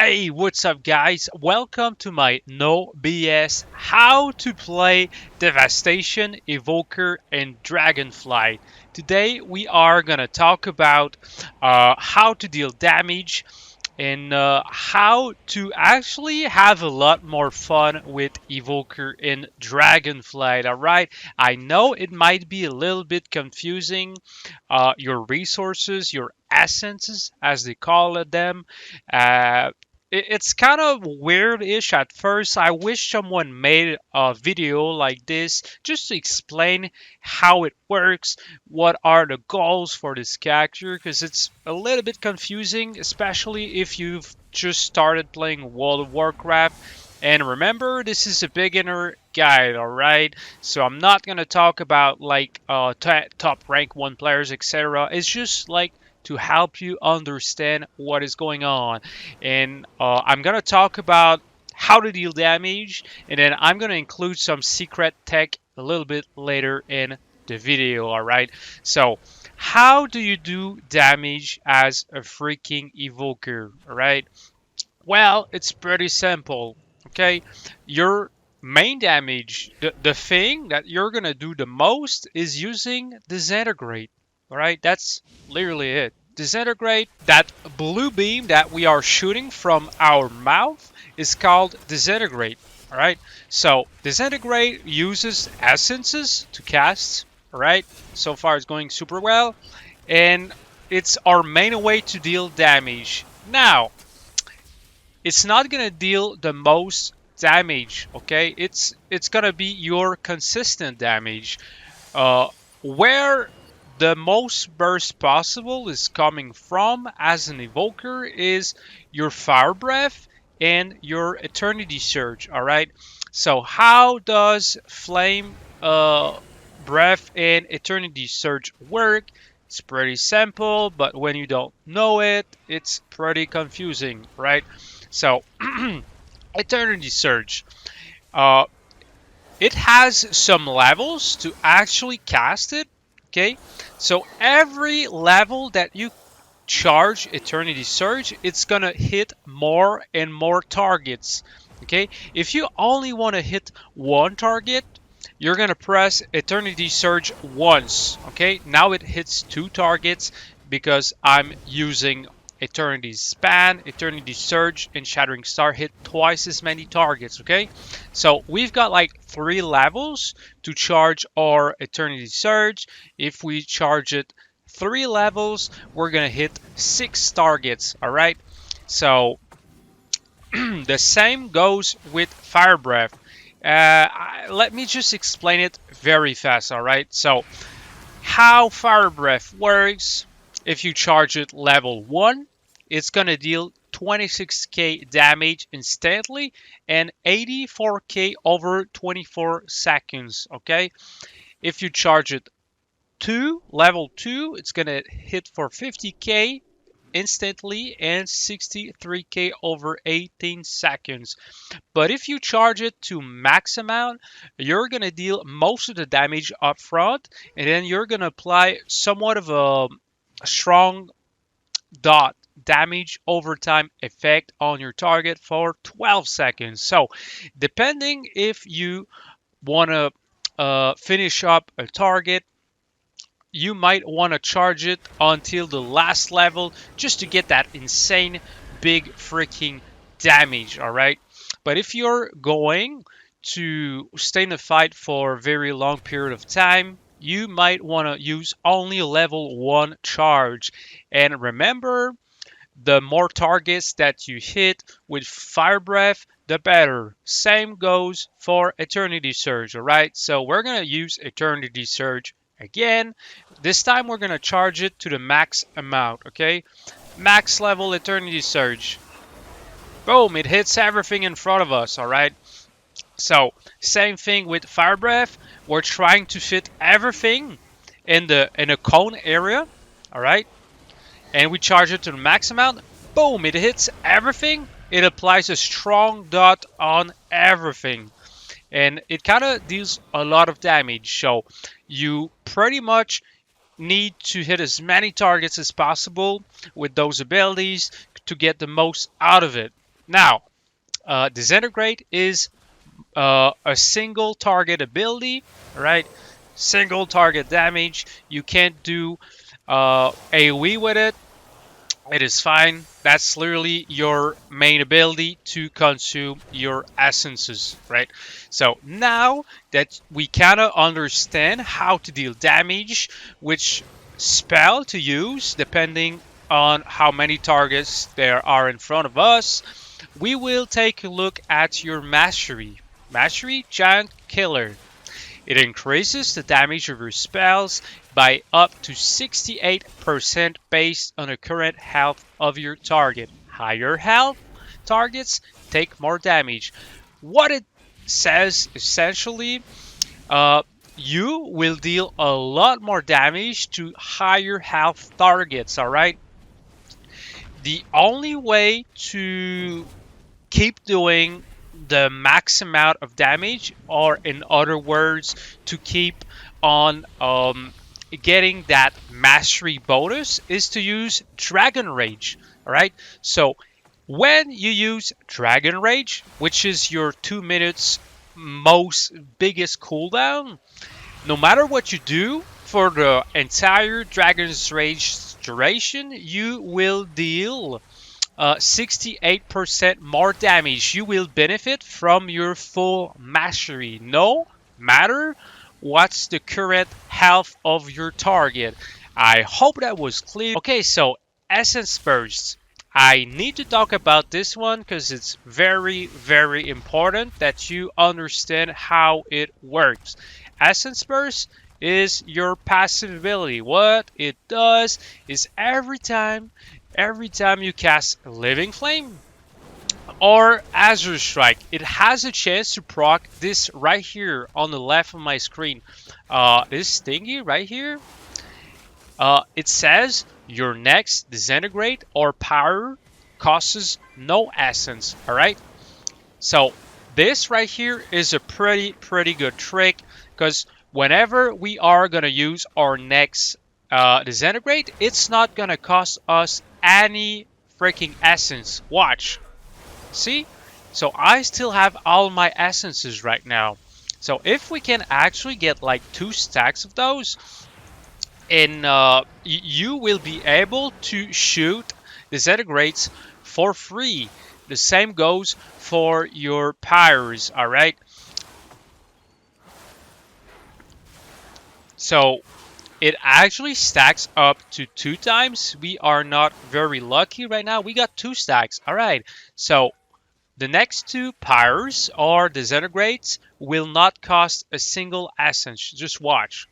Hey, what's up guys? Welcome to my no BS how to play Devastation, Evoker, and Dragonflight. Today we are gonna talk about how to deal damage and how to actually have a lot more fun with Evoker and Dragonflight. Alright, I know it might be a little bit confusing. Your resources, your essences, as they call it them. Uh, it's kind of weird-ish at first. I wish someone made a video like this just to explain how it works, what are the goals for this character, because it's a little bit confusing, especially if you've just started playing World of Warcraft. And remember, this is a beginner guide, alright? So I'm not going to talk about like top rank 1 players, etc. It's just like to help you understand what is going on. And I'm going to talk about how to deal damage, and then I'm going to include some secret tech a little bit later in the video, alright? So, how do you do damage as a freaking evoker, alright? Well, it's pretty simple, okay? Your main damage, the thing that you're gonna do the most is using Disintegrate, alright? That's literally it. Disintegrate, that blue beam that we are shooting from our mouth is called Disintegrate, alright? So, Disintegrate uses essences to cast, alright? So far it's going super well, and it's our main way to deal damage. Now, it's not gonna deal the most damage, okay? It's gonna be your consistent damage. Where the most burst possible is coming from as an evoker is your fire breath and your eternity surge. All right. So how does flame breath and eternity surge work? It's pretty simple, but when you don't know it, it's pretty confusing, right? So eternity surge. Uh, it has some levels to actually cast it. Okay, so every level that you charge Eternity Surge, it's gonna hit more and more targets. Okay, if you only want to hit one target, you're gonna press Eternity Surge once. Okay, now it hits two targets because I'm using Eternity Span, Eternity Surge, and Shattering Star hit twice as many targets, okay? So we've got like 3 levels to charge our Eternity Surge. If we charge it 3 levels, we're gonna hit 6 targets, alright? So the same goes with Fire Breath. Let me just explain it very fast, alright? So how Fire Breath works: if you charge it level 1, it's going to deal 26k damage instantly and 84k over 24 seconds, okay? If you charge it level 2, it's going to hit for 50k instantly and 63k over 18 seconds. But if you charge it to max amount, you're going to deal most of the damage up front, and then you're going to apply somewhat of a strong dot damage over time effect on your target for 12 seconds. So depending if you want to finish up a target, you might want to charge it until the last level just to get that insane big freaking damage, all right? But if you're going to stay in the fight for a very long period of time, you might want to use only level 1 charge. And remember, the more targets that you hit with Fire Breath, the better. Same goes for Eternity Surge, alright? So we're going to use Eternity Surge again. This time we're going to charge it to the max amount, okay? Max level Eternity Surge. Boom, it hits everything in front of us, alright? So, same thing with Fire Breath. We're trying to fit everything in a cone area, alright? And we charge it to the max amount. Boom, it hits everything. It applies a strong dot on everything. And it kind of deals a lot of damage. So you pretty much need to hit as many targets as possible with those abilities to get the most out of it. Now, Disintegrate is a single target ability, right? Single target damage. You can't do AoE with it. It is fine. That's literally your main ability to consume your essences, right? So now that we kind of understand how to deal damage, which spell to use depending on how many targets there are in front of us, we will take a look at your mastery. Mastery Giant Killer. It increases the damage of your spells by up to 68% based on the current health of your target. Higher health targets take more damage. What it says essentially, uh, you will deal a lot more damage to higher health targets, alright? The only way to keep doing the max amount of damage, or in other words, to keep on getting that mastery bonus, is to use Dragon Rage. All right. So when you use Dragon Rage, which is your 2 minutes most biggest cooldown, no matter what you do for the entire Dragon's Rage duration, you will deal 68% more damage. You will benefit from your full mastery, no matter what's the current health of your target. I hope that was clear. Okay, so Essence Bursts. I need to talk about this one because it's very, very important that you understand how it works. Essence Burst is your passive ability. What it does is every time you cast Living Flame or Azure Strike, it has a chance to proc this right here on the left of my screen. This thingy right here, it says your next Disintegrate or Power costs no essence, alright? So this right here is a pretty good trick, because whenever we are going to use our next Disintegrate, it's not going to cost us any freaking essence. Watch. See? So I still have all my essences right now. So if we can actually get like 2 stacks of those, and you will be able to shoot Disintegrates for free. The same goes for your Pyres, alright? So it actually stacks up to 2 times. We are not very lucky right now. We got 2 stacks. All right. So the next 2 Pyres or Disintegrates will not cost a single essence. Just watch.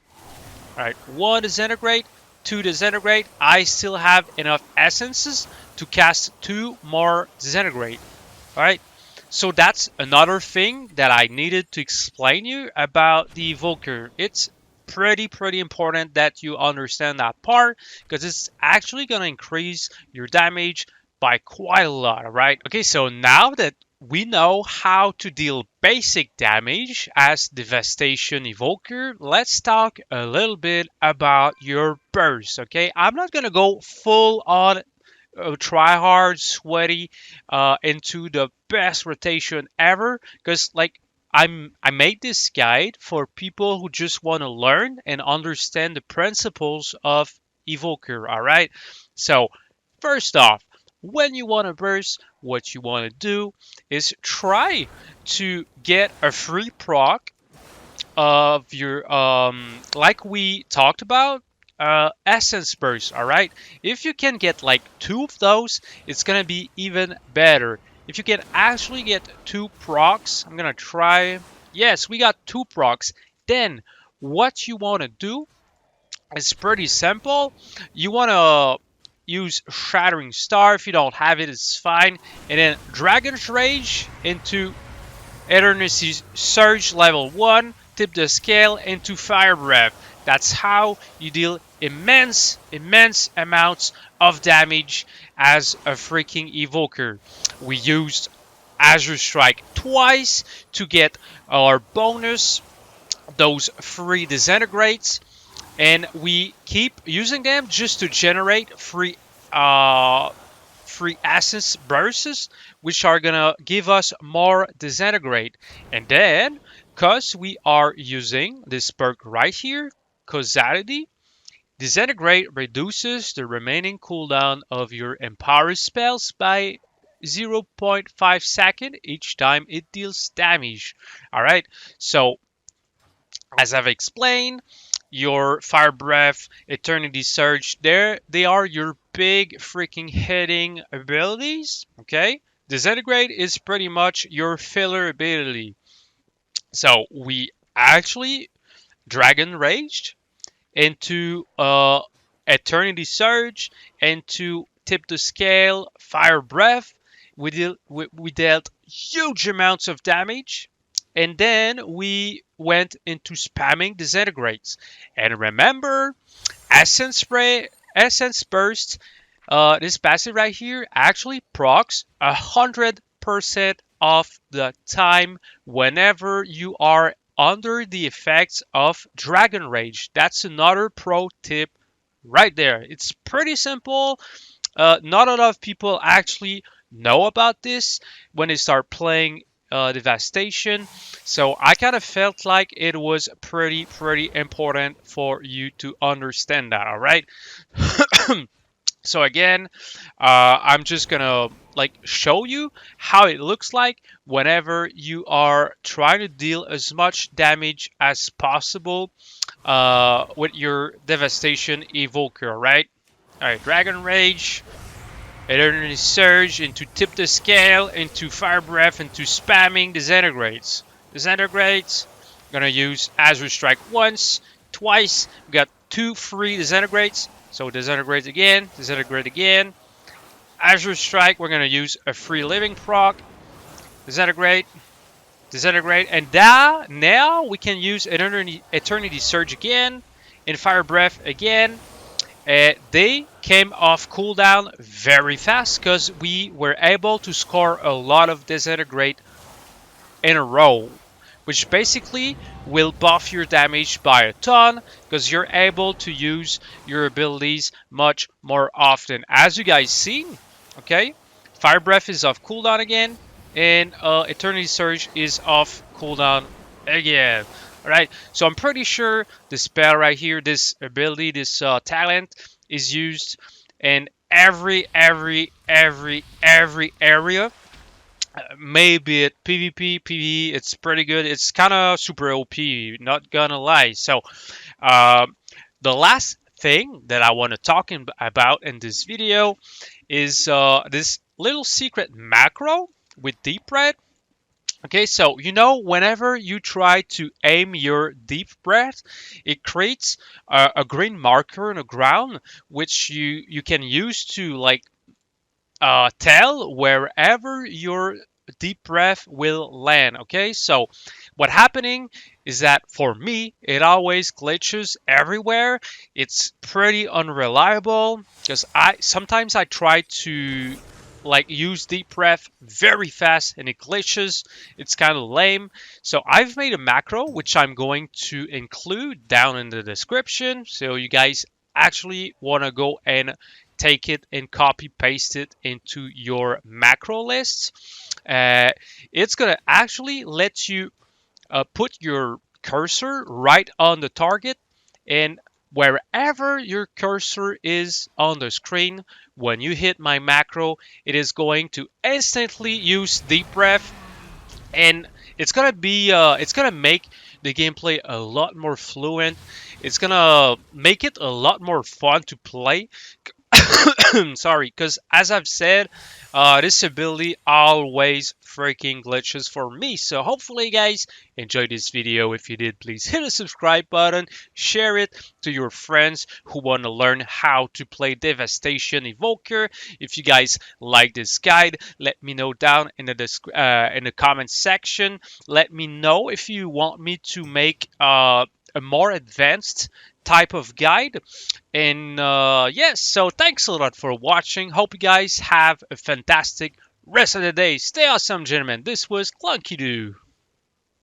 All right. 1 Disintegrate, 2 Disintegrate. I still have enough essences to cast 2 more Disintegrate. All right. So that's another thing that I needed to explain you about the Evoker. It's pretty important that you understand that part, because it's actually going to increase your damage by quite a lot, right? Okay, so now that we know how to deal basic damage as Devastation Evoker, let's talk a little bit about your burst, okay? I'm not going to go full on try hard, sweaty, into the best rotation ever. Because I made this guide for people who just want to learn and understand the principles of Evoker. All right. So first off, when you want to burst, what you want to do is try to get a free proc of your like we talked about, essence burst. All right, if you can get like 2 of those, it's gonna be even better. If you can actually get 2 procs, I'm gonna try. Yes, we got 2 procs. Then what you want to do is pretty simple. You want to use Shattering Star. If you don't have it, it's fine. And then Dragon's Rage into Eternity Surge level 1, tip the scale into Fire Breath. That's how you deal immense amounts of damage as a freaking Evoker. We used Azure Strike twice to get our bonus, those 3 Disintegrates, and we keep using them just to generate free free essence bursts, which are gonna give us more disintegrate. And then, because we are using this perk right here, causality, disintegrate reduces the remaining cooldown of your empower spells by 0.5 second each time it deals damage. All right, so as I've explained, your Fire Breath, Eternity Surge, they are your big freaking hitting abilities. Okay, Disintegrate is pretty much your filler ability. So we actually Dragon Raged into Eternity Surge, into Tip the Scale, Fire Breath. We dealt huge amounts of damage, and then we went into spamming Disintegrates. And remember, Essence Spray, Essence Burst, this passive right here actually procs 100% of the time whenever you are under the effects of Dragon Rage. That's another pro tip right there. It's pretty simple. Not a lot of people actually know about this when they start playing Devastation. So I kind of felt like it was pretty important for you to understand that. All right. So again, I'm just gonna like show you how it looks like whenever you are trying to deal as much damage as possible with your Devastation Evoker, right? All right, Dragon Rage, Eternity Surge, into Tip the Scale, into Fire Breath, into spamming Disintegrates. Disintegrates, gonna use Azure Strike once, twice. We got 2 free Disintegrates. So Disintegrate again, Disintegrate again. Azure Strike, we're gonna use a free living proc. Disintegrate, Disintegrate, and now we can use Eternity Surge again, and Fire Breath again. They came off cooldown very fast because we were able to score a lot of Disintegrate in a row, which basically will buff your damage by a ton because you're able to use your abilities much more often. As you guys see, okay, Fire Breath is off cooldown again, and Eternity Surge is off cooldown again. All right, so I'm pretty sure the spell right here, this ability, this talent, is used in every area. Maybe it PvP, PvE, it's pretty good. It's kind of super OP, not gonna lie. So, uh, the last thing that I want to talk about in this video is this little secret macro with Deep Red. Okay, so whenever you try to aim your deep breath, it creates a green marker on the ground, which you can use to like tell wherever your deep breath will land. Okay, so what happening is that for me it always glitches everywhere. It's pretty unreliable because I try to like use deep breath very fast and it glitches. It's kind of lame. So I've made a macro which I'm going to include down in the description, so you guys actually want to go and take it and copy paste it into your macro lists. It's gonna actually let you put your cursor right on the target, and wherever your cursor is on the screen, when you hit my macro, it is going to instantly use deep breath, and it's gonna make the gameplay a lot more fluent. It's gonna make it a lot more fun to play. Sorry, because as I've said, this ability always freaking glitches for me. So hopefully you guys enjoyed this video. If you did, please hit the subscribe button, share it to your friends who want to learn how to play Devastation Evoker. If you guys like this guide, let me know down in the comment section. Let me know if you want me to make a more advanced type of guide. And yes, so thanks a lot for watching. Hope you guys have a fantastic rest of the day. Stay awesome, gentlemen. This was Clunky Doo.